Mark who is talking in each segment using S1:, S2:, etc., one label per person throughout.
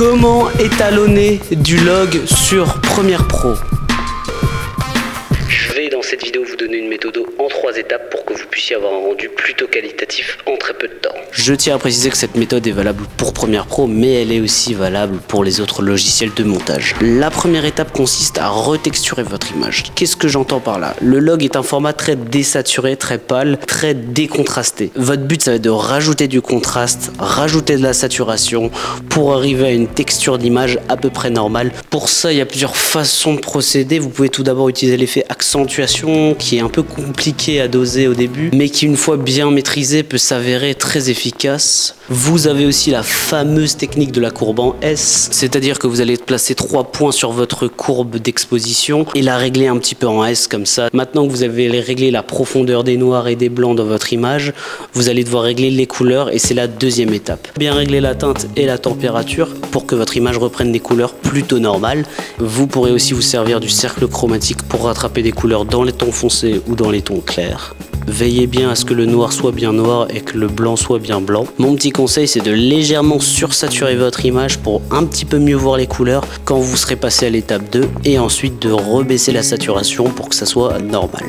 S1: Comment étalonner du log sur Premiere Pro? Je vais dans cette vidéo vous donner une méthode en 3 étapes pour que vous puissiez avoir un rendu plutôt qualitatif en très peu de temps. Je tiens à préciser que cette méthode est valable pour Premiere Pro, mais elle est aussi valable pour les autres logiciels de montage. La première étape consiste à retexturer votre image. Qu'est-ce que j'entends par là? Le log est un format très désaturé, très pâle, très décontrasté. Votre but, ça va être de rajouter du contraste, rajouter de la saturation pour arriver à une texture d'image à peu près normale. Pour ça, il y a plusieurs façons de procéder. Vous pouvez tout d'abord utiliser l'effet accentuation qui est un peu compliqué à doser au début, mais qui une fois bien maîtrisé peut s'avérer très efficace. Vous avez aussi la fameuse technique de la courbe en S, c'est-à-dire que vous allez placer 3 points sur votre courbe d'exposition et la régler un petit peu en S comme ça. Maintenant que vous avez réglé la profondeur des noirs et des blancs dans votre image, vous allez devoir régler les couleurs et c'est la deuxième étape. Bien régler la teinte et la température pour que votre image reprenne des couleurs plutôt normales. Vous pourrez aussi vous servir du cercle chromatique pour rattraper des couleurs dans les tons foncés ou dans les tons clairs. Veillez bien à ce que le noir soit bien noir et que le blanc soit bien blanc. Mon petit conseil, c'est de légèrement sursaturer votre image pour un petit peu mieux voir les couleurs quand vous serez passé à l'étape 2 et ensuite de rebaisser la saturation pour que ça soit normal.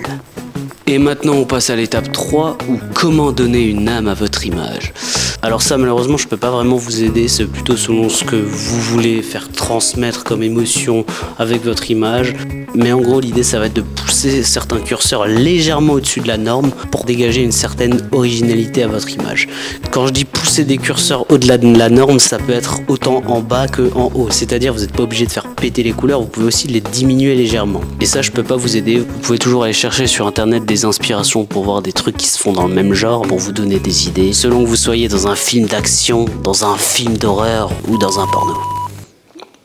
S1: Et maintenant on passe à l'étape 3 ou comment donner une âme à votre image. Alors ça malheureusement je peux pas vraiment vous aider, c'est plutôt selon ce que vous voulez faire transmettre comme émotion avec votre image. Mais en gros l'idée ça va être de pousser certains curseurs légèrement au-dessus de la norme pour dégager une certaine originalité à votre image. Quand je dis pousser des curseurs au-delà de la norme, ça peut être autant en bas que en haut. C'est-à-dire vous n'êtes pas obligé de faire péter les couleurs, vous pouvez aussi les diminuer légèrement. Et ça je peux pas vous aider, vous pouvez toujours aller chercher sur internet des inspirations pour voir des trucs qui se font dans le même genre, pour vous donner des idées, selon que vous soyez dans un film d'action, dans un film d'horreur ou dans un porno.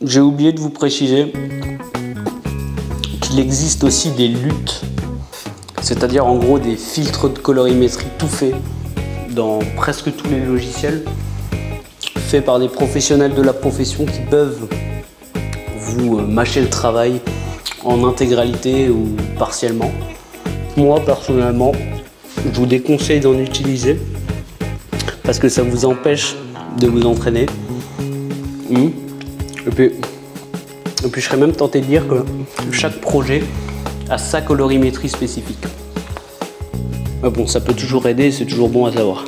S1: J'ai oublié de vous préciser qu'il existe aussi des luttes, c'est-à-dire en gros des filtres de colorimétrie tout faits dans presque tous les logiciels, faits par des professionnels de la profession qui peuvent vous mâcher le travail en intégralité ou partiellement. Moi personnellement, je vous déconseille d'en utiliser parce que ça vous empêche de vous entraîner. Et puis je serais même tenté de dire que chaque projet a sa colorimétrie spécifique. Mais bon, ça peut toujours aider, c'est toujours bon à savoir.